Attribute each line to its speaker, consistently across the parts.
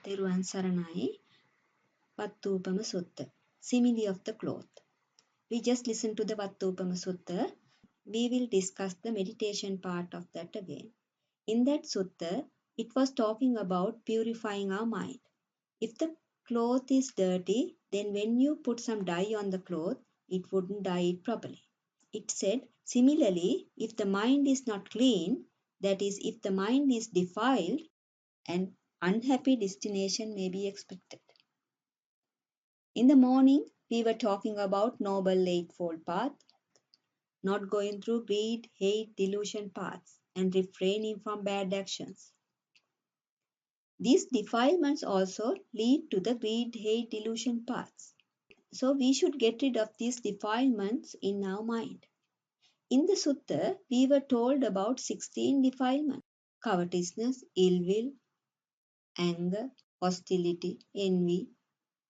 Speaker 1: Teruvan Saranai, Vattupama Sutta, simile of the cloth. We just listen to the Vattupama Sutta. We will discuss the meditation part of that again. In that sutta, it was talking about purifying our mind. If the cloth is dirty, then when you put some dye on the cloth, it wouldn't dye it properly. It said, similarly, if the mind is not clean, that is, if the mind is defiled, an unhappy destination may be expected. In the morning, we were talking about Noble Eightfold Path, not going through greed, hate, delusion paths, and refraining from bad actions. These defilements also lead to the greed, hate, delusion paths. So we should get rid of these defilements in our mind. In the sutta, we were told about 16 defilements: covetousness, ill will, anger, hostility, envy,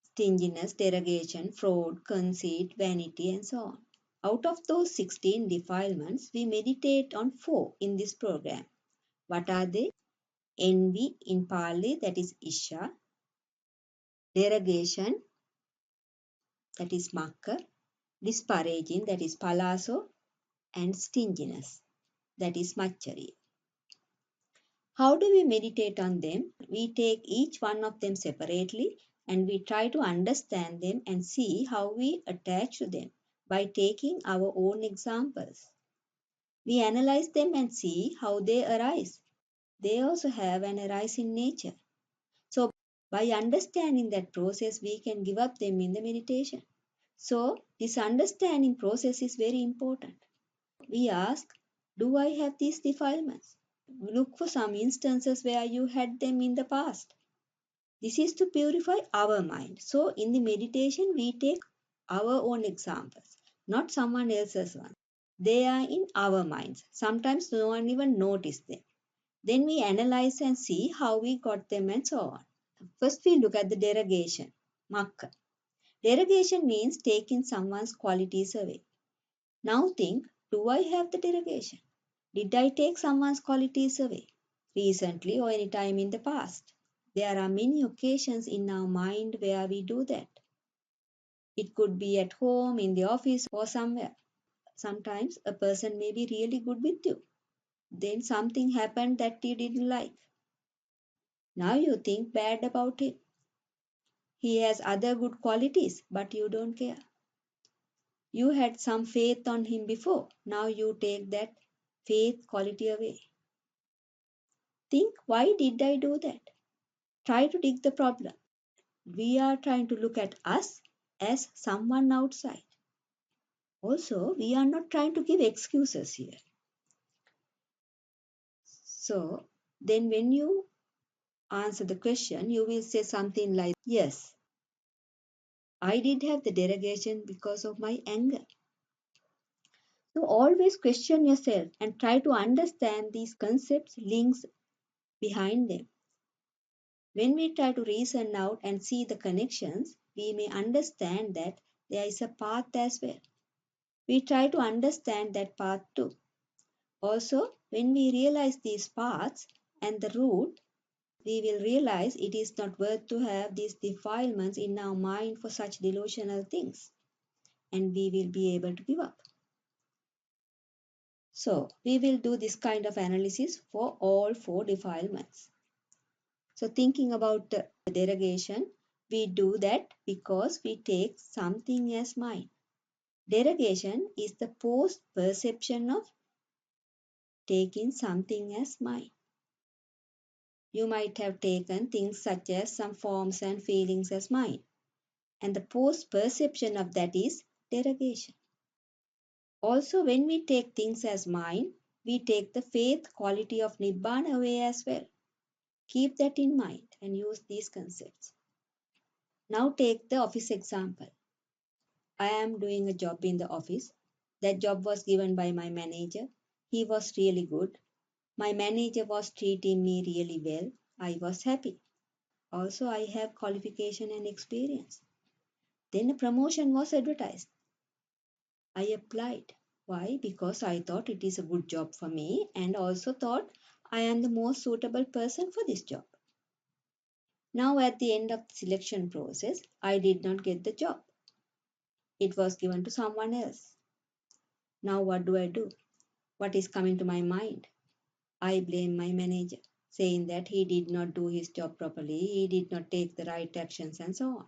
Speaker 1: stinginess, derogation, fraud, conceit, vanity, and so on. Out of those 16 defilements, we meditate on 4 in this program. What are they? Envy in Pali, that is Isha; derogation, that is Makka; disparaging, that is Palaso; and stinginess, that is Machari. How do we meditate on them? We take each one of them separately and we try to understand them and see how we attach to them by taking our own examples. We analyze them and see how they arise. They also have an arise in nature. So, by understanding that process, we can give up them in the meditation. So, this understanding process is very important. We ask, do I have these defilements? Look for some instances where you had them in the past. This is to purify our mind. So, in the meditation, we take our own examples, not someone else's one. They are in our minds. Sometimes no one even noticed them. Then we analyze and see how we got them and so on. First, we look at the derogation, Makka. Derogation means taking someone's qualities away. Now think, do I have the derogation? Did I take someone's qualities away? Recently or any time in the past? There are many occasions in our mind where we do that. It could be at home, in the office, or somewhere. Sometimes a person may be really good with you. Then something happened that you didn't like. Now you think bad about him. He has other good qualities, but you don't care. You had some faith on him before. Now you take that faith quality away. Think, why did I do that? Try to dig the problem. We are trying to look at us as someone outside. Also, we are not trying to give excuses here. So, then when you answer the question, you will say something like, yes, I did have the derogation because of my anger. So, always question yourself and try to understand these concepts, links behind them. When we try to reason out and see the connections, we may understand that there is a path as well. We try to understand that path too. Also, when we realize these paths and the root, we will realize it is not worth to have these defilements in our mind for such delusional things, and we will be able to give up. So, we will do this kind of analysis for all 4 defilements. So, thinking about the derogation, we do that because we take something as mine. Derogation is the post perception of taking something as mine. You might have taken things such as some forms and feelings as mine, and the post perception of that is derogation. Also, when we take things as mine, we take the faith quality of Nibbana away as well. Keep that in mind and use these concepts. Now, take the office example. I am doing a job in the office. That job was given by my manager. He was really good. My manager was treating me really well. I was happy. Also, I have qualification and experience. Then a promotion was advertised. I applied. Why? Because I thought it is a good job for me and also thought I am the most suitable person for this job. Now at the end of the selection process, I did not get the job. It was given to someone else. Now what do I do? What is coming to my mind? I blame my manager, saying that he did not do his job properly, he did not take the right actions, and so on.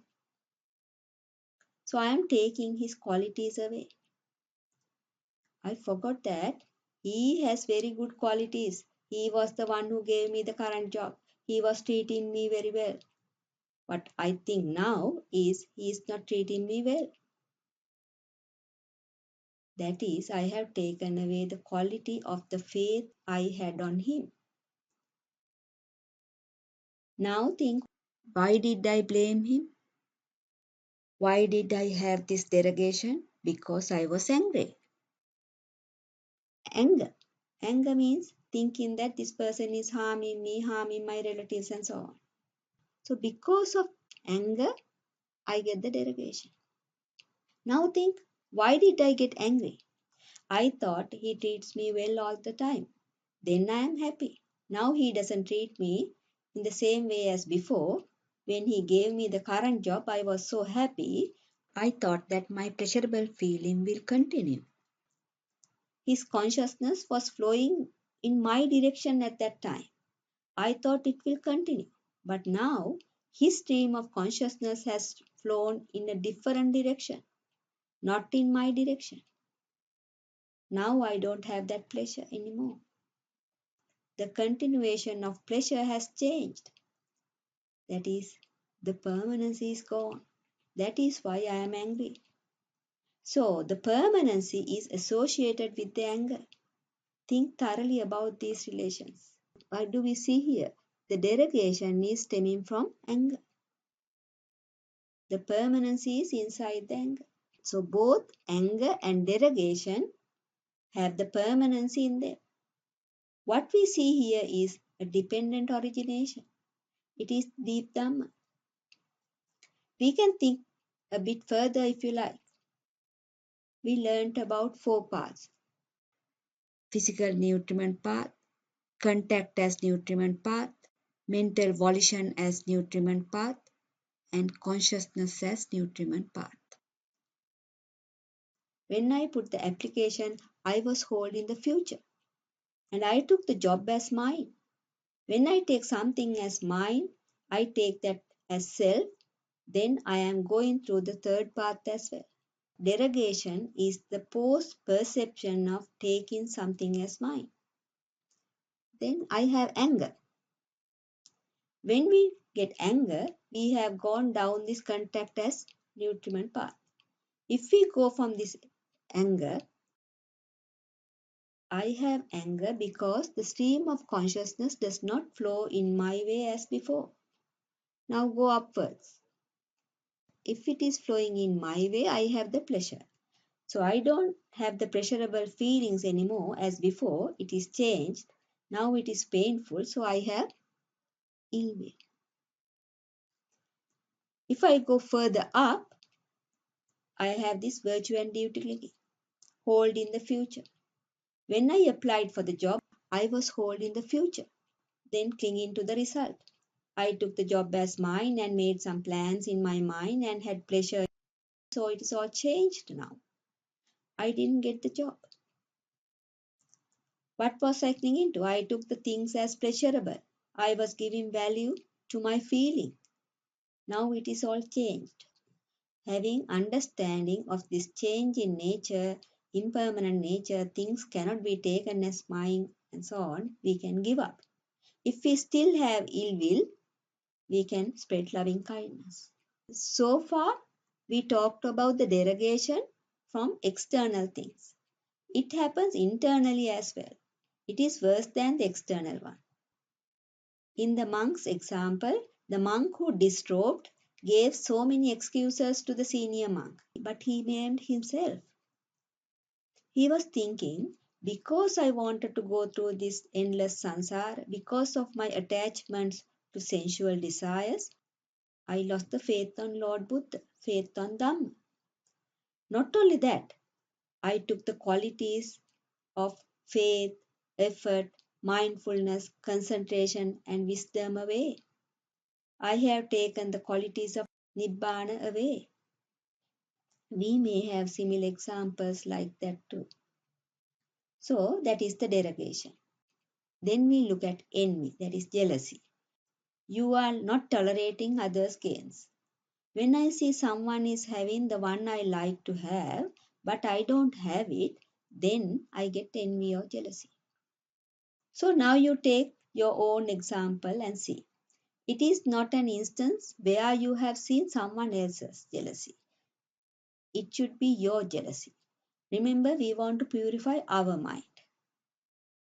Speaker 1: So I am taking his qualities away. I forgot that he has very good qualities. He was the one who gave me the current job. He was treating me very well. What I think now is he is not treating me well. That is, I have taken away the quality of the faith I had on him. Now think, why did I blame him? Why did I have this derogation? Because I was angry. Anger. Anger means thinking that this person is harming me, harming my relatives, and so on. So, because of anger, I get the derogation. Now think, why did I get angry? I thought he treats me well all the time. Then I am happy. Now he doesn't treat me in the same way as before. When he gave me the current job, I was so happy. I thought that my pleasurable feeling will continue. His consciousness was flowing in my direction at that time. I thought it will continue. But now his stream of consciousness has flown in a different direction, not in my direction. Now I don't have that pleasure anymore. The continuation of pleasure has changed. That is, the permanency is gone. That is why I am angry. So, the permanency is associated with the anger. Think thoroughly about these relations. What do we see here? The derogation is stemming from anger. The permanency is inside the anger. So, both anger and derogation have the permanency in them. What we see here is a dependent origination. It is deep Dhamma. We can think a bit further if you like. We learnt about four paths: physical nutriment path, contact as nutriment path, mental volition as nutriment path, and consciousness as nutriment path. When I put the application, I was holding the future and I took the job as mine. When I take something as mine, I take that as self, then I am going through the third path as well. Derogation is the post perception of taking something as mine. Then I have anger. When we get anger, we have gone down this contact as nutriment path. If we go from this anger, I have anger because the stream of consciousness does not flow in my way as before. Now go upwards. If it is flowing in my way, I have the pleasure. So I don't have the pleasurable feelings anymore as before. It is changed. Now it is painful. So I have ill will. If I go further up, I have this virtue and utility. Hold in the future. When I applied for the job, I was holding the future, then clinging to the result. I took the job as mine and made some plans in my mind and had pleasure. So it is all changed now. I didn't get the job. What was I clinging to? I took the things as pleasurable. I was giving value to my feeling. Now it is all changed. Having understanding of this change in nature, impermanent nature, things cannot be taken as mine and so on, we can give up. If we still have ill will, we can spread loving kindness. So far, we talked about the derogation from external things. It happens internally as well. It is worse than the external one. In the monk's example, the monk who disrobed gave so many excuses to the senior monk, but he blamed himself. He was thinking, because I wanted to go through this endless sansara, because of my attachments to sensual desires, I lost the faith on Lord Buddha, faith on Dhamma. Not only that, I took the qualities of faith, effort, mindfulness, concentration, and wisdom away. I have taken the qualities of Nibbana away. We may have similar examples like that too. So that is the derogation. Then we look at envy, that is jealousy. You are not tolerating others' gains. When I see someone is having the one I like to have, but I don't have it, then I get envy or jealousy. So now you take your own example and see. It is not an instance where you have seen someone else's jealousy. It should be your jealousy. Remember, we want to purify our mind.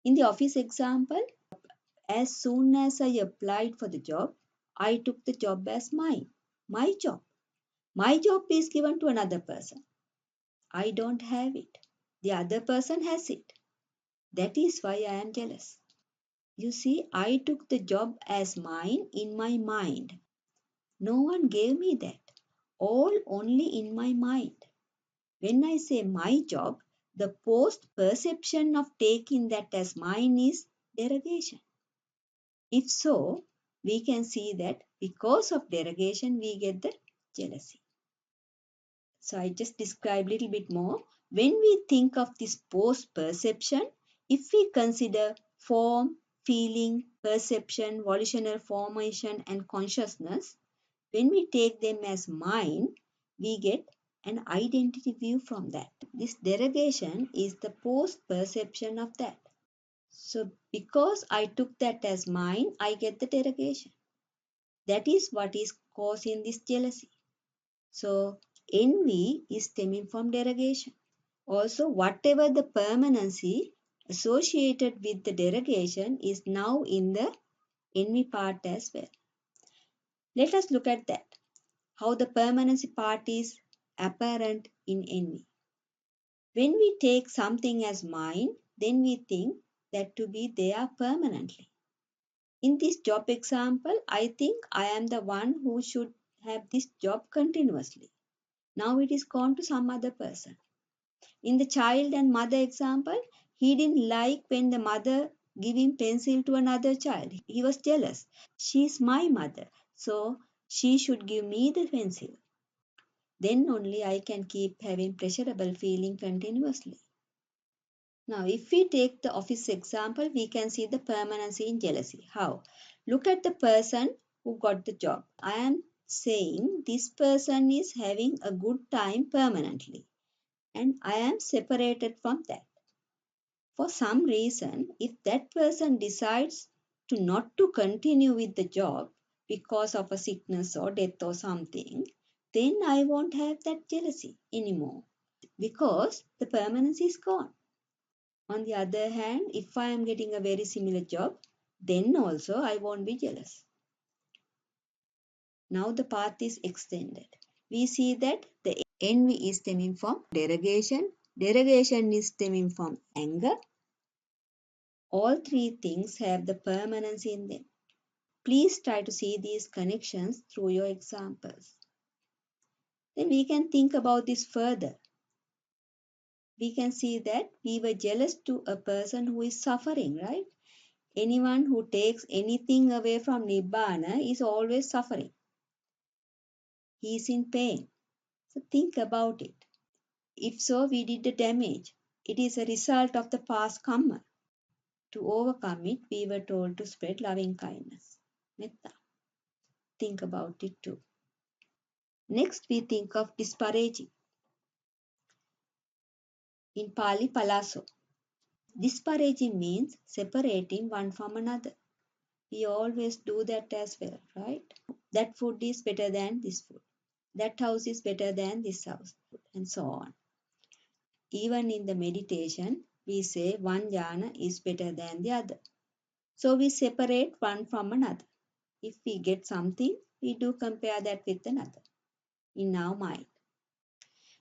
Speaker 1: In the office example, as soon as I applied for the job, I took the job as mine. My job. My job is given to another person. I don't have it. The other person has it. That is why I am jealous. You see, I took the job as mine in my mind. No one gave me that. All only in my mind. When I say my job, the post perception of taking that as mine is derogation. If so, we can see that because of derogation, we get the jealousy. So I just describe a little bit more. When we think of this post perception, if we consider form, feeling, perception, volitional formation, and consciousness, when we take them as mind, we get an identity view from that. This derogation is the post perception of that. So because I took that as mine, I get the derogation. That is what is causing this jealousy. So envy is stemming from derogation. Also, whatever the permanency associated with the derogation is now in the envy part as well. Let us look at that. How the permanency part is apparent in envy. When we take something as mine, then we think that to be there permanently. In this job example, I think I am the one who should have this job continuously. Now it is gone to some other person. In the child and mother example, he didn't like when the mother giving pencil to another child. He was jealous. She is my mother, so she should give me the pencil. Then only I can keep having pleasurable feeling continuously. Now, if we take the office example, we can see the permanency in jealousy. How? Look at the person who got the job. I am saying this person is having a good time permanently, and I am separated from that. For some reason, if that person decides to not to continue with the job because of a sickness or death or something, then I won't have that jealousy anymore because the permanency is gone. On the other hand, if I am getting a very similar job, then also I won't be jealous. Now the path is extended. We see that the envy is stemming from derogation, derogation is stemming from anger. All three things have the permanency in them. Please try to see these connections through your examples. Then we can think about this further. We can see that we were jealous to a person who is suffering, right? Anyone who takes anything away from Nibbana is always suffering. He is in pain. So think about it. If so, we did the damage. It is a result of the past karma. To overcome it, we were told to spread loving kindness. Metta. Think about it too. Next, we think of disparaging. In Pali, palaso. Disparaging means separating one from another. We always do that as well, right? That food is better than this food. That house is better than this house, and so on. Even in the meditation, we say one jhana is better than the other. So we separate one from another. If we get something, we do compare that with another in our mind.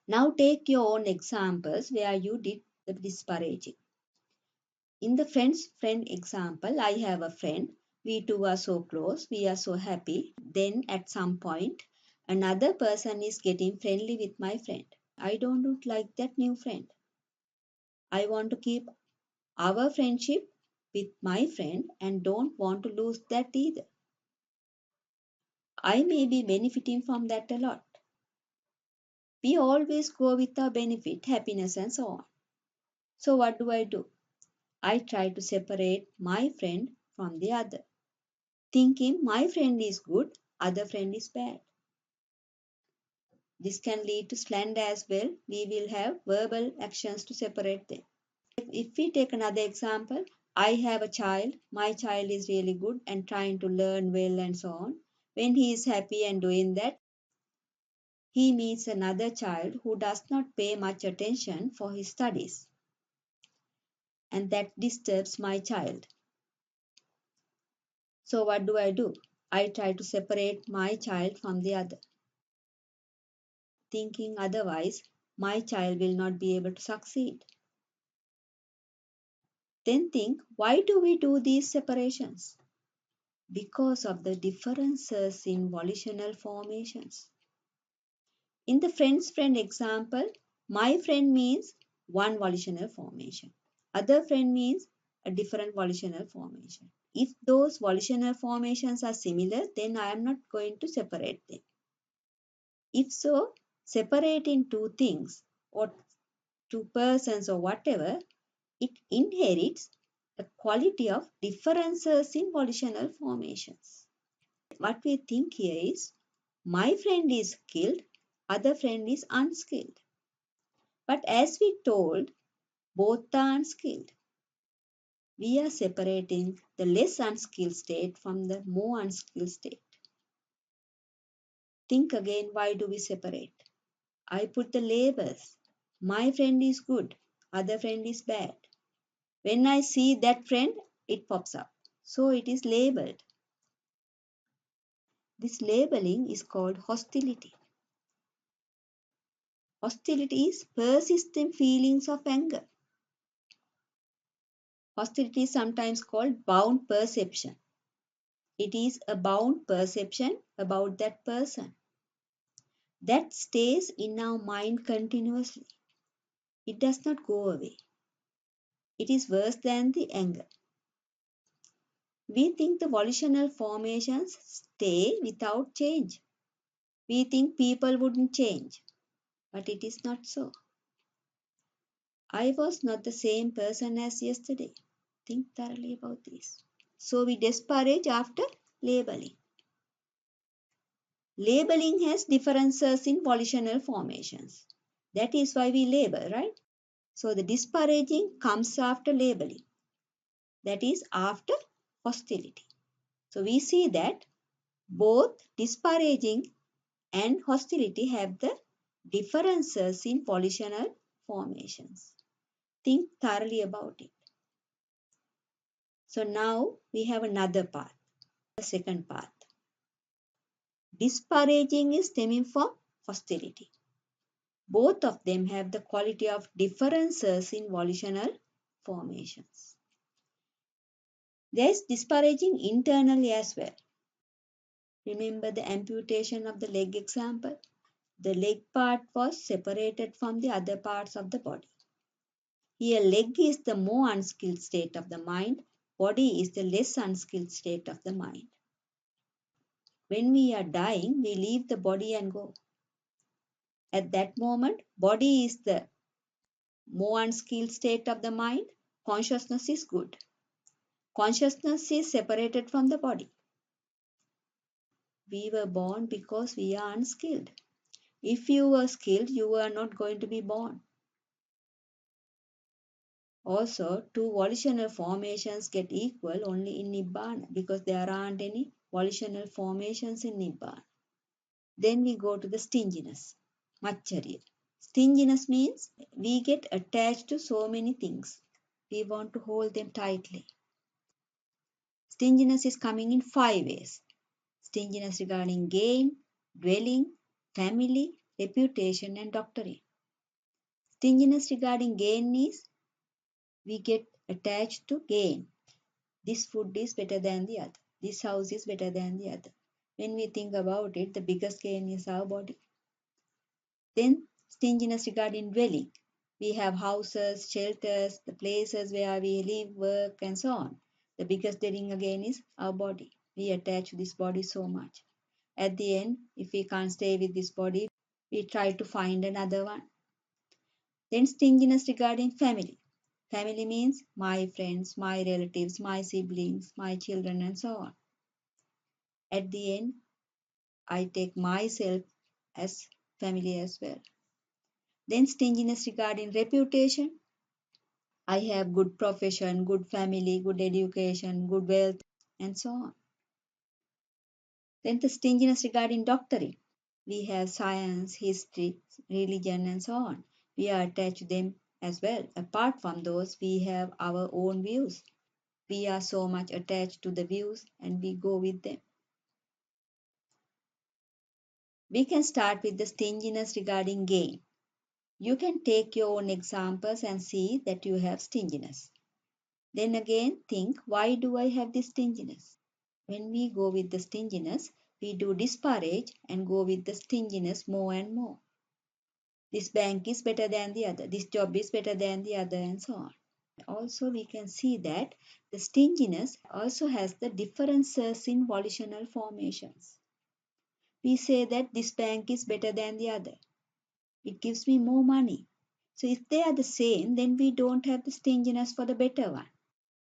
Speaker 1: Now take your own examples where you did the disparaging. In the friend example, I have a friend. We two are so close. We are so happy. Then at some point, another person is getting friendly with my friend. I don't like that new friend. I want to keep our friendship with my friend and don't want to lose that either. I may be benefiting from that a lot. We always go with our benefit, happiness, and so on. So, what do? I try to separate my friend from the other, thinking my friend is good, other friend is bad. This can lead to slander as well. We will have verbal actions to separate them. If we take another example, I have a child, my child is really good and trying to learn well and so on. When he is happy and doing that, he meets another child who does not pay much attention for his studies, and that disturbs my child. So, what do? I try to separate my child from the other, thinking otherwise my child will not be able to succeed. Then think, why do we do these separations? Because of the differences in volitional formations. In the friend's friend example, my friend means one volitional formation. Other friend means a different volitional formation. If those volitional formations are similar, then I am not going to separate them. If so, separating two things or two persons or whatever, it inherits a quality of differences in volitional formations. What we think here is my friend is skilled, other friend is unskilled. But as we told, both are unskilled. We are separating the less unskilled state from the more unskilled state. Think again, why do we separate? I put the labels. My friend is good, other friend is bad. When I see that friend, it pops up. So it is labeled. This labeling is called hostility. Hostility is persistent feelings of anger. Hostility is sometimes called bound perception. It is a bound perception about that person that stays in our mind continuously. It does not go away. It is worse than the anger. We think the volitional formations stay without change. We think people wouldn't change, but it is not so. I was not the same person as yesterday. Think thoroughly about this. So we disparage after labeling. Labeling has differences in volitional formations. That is why we label, right? So the disparaging comes after labeling. That is after hostility. So we see that both disparaging and hostility have the differences in volitional formations. Think thoroughly about it. So now we have another path, the second path. Disparaging is stemming from hostility. Both of them have the quality of differences in volitional formations. There is disparaging internally as well. Remember the amputation of the leg example? The leg part was separated from the other parts of the body. Here, leg is the more unskilled state of the mind, body is the less unskilled state of the mind. When we are dying, we leave the body and go. At that moment, body is the more unskilled state of the mind, consciousness is good. Consciousness is separated from the body. We were born because we are unskilled. If you were skilled, you were not going to be born. Also, two volitional formations get equal only in Nibbana because there aren't any volitional formations in Nibbana. Then we go to the stinginess, Maccharya. Stinginess means we get attached to so many things. We want to hold them tightly. Stinginess is coming in 5 ways. Stinginess regarding gain, dwelling, family, reputation, and doctrine. Stinginess regarding gain is we get attached to gain. This food is better than the other. This house is better than the other. When we think about it, the biggest gain is our body. Then stinginess regarding dwelling. We have houses, shelters, the places where we live, work, and so on. The biggest dwelling again is our body. We attach to this body so much. At the end, if we can't stay with this body, we try to find another one. Then stinginess regarding family. Family means my friends, my relatives, my siblings, my children, and so on. At the end, I take myself as family as well. Then stinginess regarding reputation. I have good profession, good family, good education, good wealth, and so on. Then the stinginess regarding doctrine. We have science, history, religion, and so on. We are attached to them as well. Apart from those, we have our own views. We are so much attached to the views and we go with them. We can start with the stinginess regarding gain. You can take your own examples and see that you have stinginess. Then again, think, why do I have this stinginess? When we go with the stinginess, we do disparage and go with the stinginess more and more. This bank is better than the other, this job is better than the other, and so on. Also, we can see that the stinginess also has the differences in volitional formations. We say that this bank is better than the other. It gives me more money. So if they are the same, then we don't have the stinginess for the better one.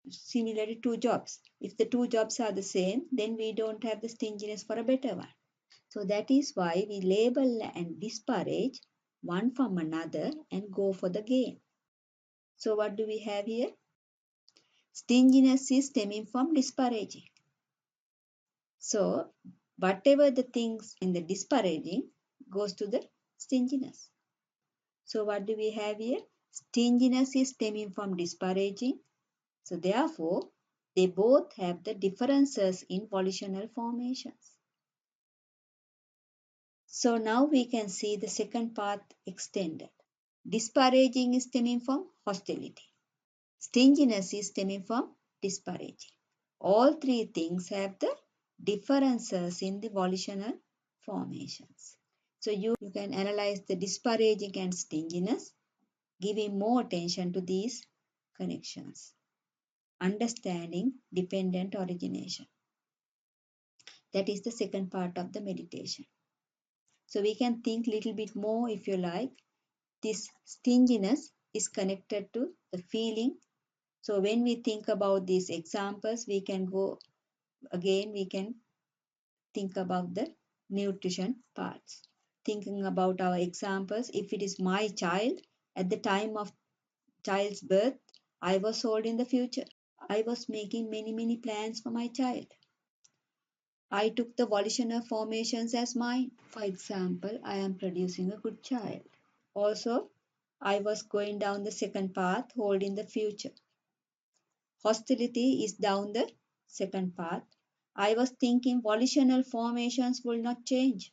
Speaker 1: Similarly, two jobs. If the two jobs are the same, then we don't have the stinginess for a better one. So that is why we label and disparage one from another and go for the gain. So what do we have here? Stinginess is stemming from disparaging. So whatever the things in the disparaging goes to the stinginess. So what do we have here? Stinginess is stemming from disparaging. So therefore, they both have the differences in volitional formations. So now we can see the second path extended. Disparaging is stemming from hostility. Stinginess is stemming from disparaging. All three things have the differences in the volitional formations. So you can analyze the disparaging and stinginess, giving more attention to these connections. Understanding dependent origination. That is the second part of the meditation. So we can think a little bit more if you like. This stinginess is connected to the feeling. So when we think about these examples, we can go again, we can think about the nutrition parts. Thinking about our examples, if it is my child, at the time of child's birth, I was sold in the future. I was making many plans for my child. I took the volitional formations as mine. For example, I am producing a good child. Also, I was going down the second path, holding the future. Hostility is down the second path. I was thinking volitional formations will not change.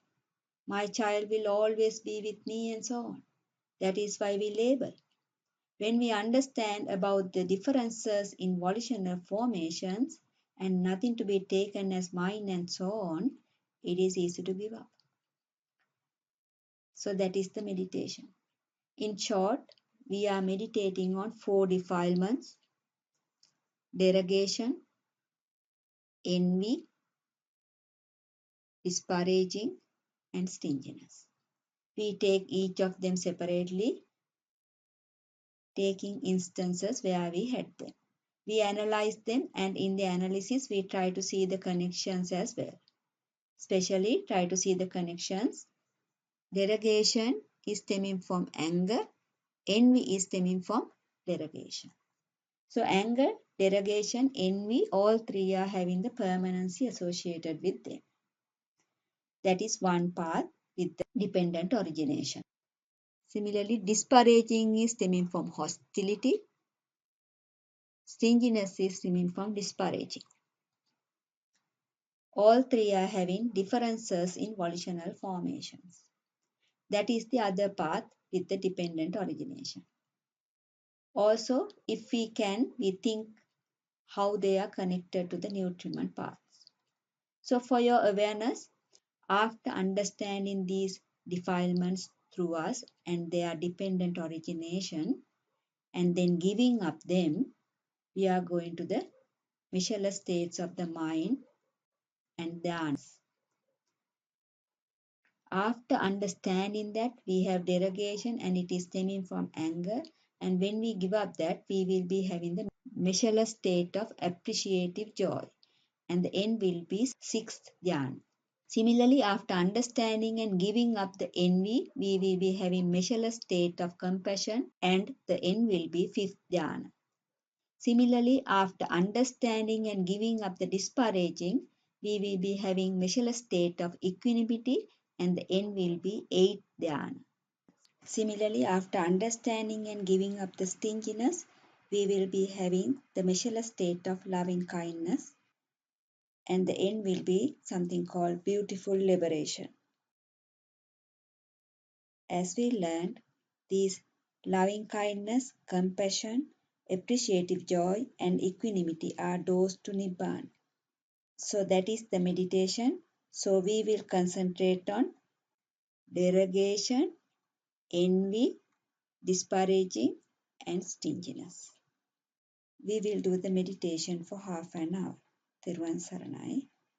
Speaker 1: My child will always be with me and so on. That is why we label. When we understand about the differences in volitional formations and nothing to be taken as mine and so on, it is easy to give up. So that is the meditation. In short, we are meditating on four defilements: derogation, envy, disparaging, and stinginess. We take each of them separately, taking instances where we had them. We analyze them, and in the analysis, we try to see the connections as well. Especially, try to see the connections. Derogation is stemming from anger, envy is stemming from derogation. So, anger, derogation, envy, all three are having the permanency associated with them. That is one path with the dependent origination. Similarly, disparaging is stemming from hostility. Stinginess is stemming from disparaging. All three are having differences in volitional formations. That is the other path with the dependent origination. Also, if we can, we think how they are connected to the nutriment paths. So for your awareness, after understanding these defilements through us and their dependent origination, and then giving up them, we are going to the measureless states of the mind and the answers. After understanding that we have derogation and it is stemming from anger, and when we give up that, we will be having the measureless state of appreciative joy, and the end will be sixth jhana. Similarly, after understanding and giving up the envy, we will be having measureless state of compassion, and the end will be fifth jhana. Similarly, after understanding and giving up the disparaging, we will be having measureless state of equanimity, and the end will be eighth dhyana. Similarly, after understanding and giving up the stinginess, we will be having the measureless state of loving kindness, and the end will be something called beautiful liberation. As we learned, these loving kindness, compassion, appreciative joy, and equanimity are doors to Nibbana. So that is the meditation. So we will concentrate on derogation, envy, disparaging, and stinginess. We will do the meditation for half an hour. Thiruvan Saranai.